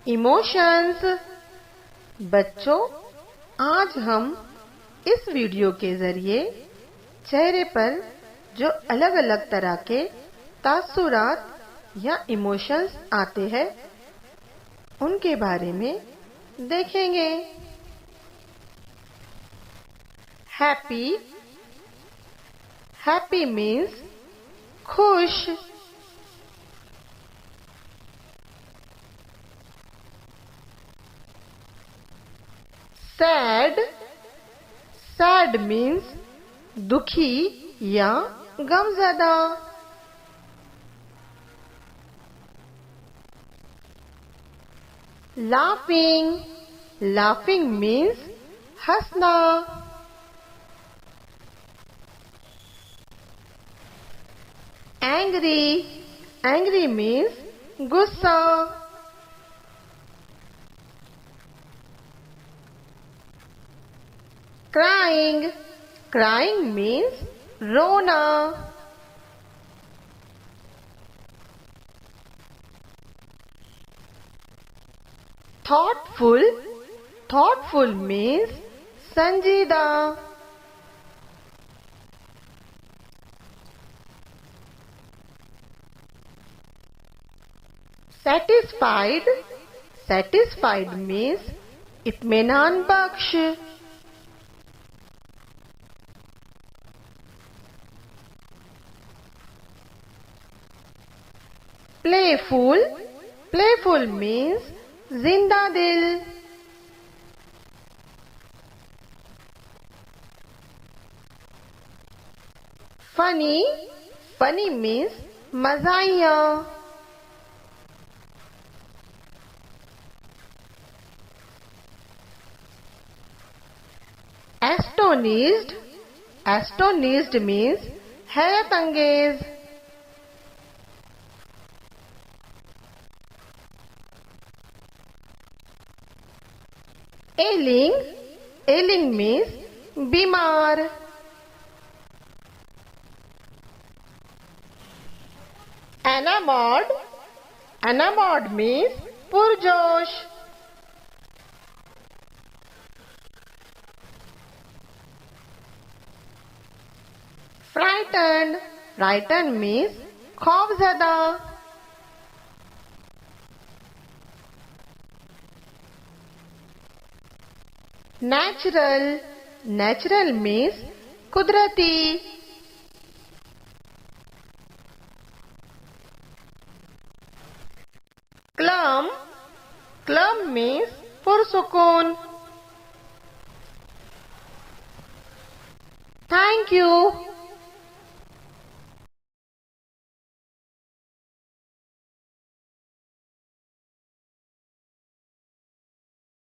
Emotions. बच्चों, आज हम इस वीडियो के जरिए चेहरे पर जो अलग अलग तरह के तासुरात या इमोशंस आते हैं उनके बारे में देखेंगे। हैप्पी। हैप्पी मीन्स खुश। सैड। सैड मीन्स दुखी या गमज़दा। लाफिंग। लाफिंग मीन्स हंसना। एंग्री। एंग्री मीन्स गुस्सा। क्राइंग। क्राइंग मीन्स रोना। थॉटफुल। थॉटफुल मीन्स संजीदा। सेटिस्फाइड। सेटिस्फाइड मीन्स इत्मीनान बख्श। प्लेफुल। प्लेफुल मीन्स जिंदा दिल। फनी। फनी मीन्स मज़ाहिया। एस्टोनिज्ड। एस्टोनिज्ड मीन्स हैरत अंगेज। एलिंग। एलिंग मीन्स बीमार। एनामॉर्ड। एनामॉर्ड मीन्स पुरजोश। फ्राइटन्ड। फ्राइटन्ड मीन्स खौफजदा। नेचुरल। नेचुरल मीन्स कुदरती। क्लम। क्लम मीन्स पुरसुकून। Thank you.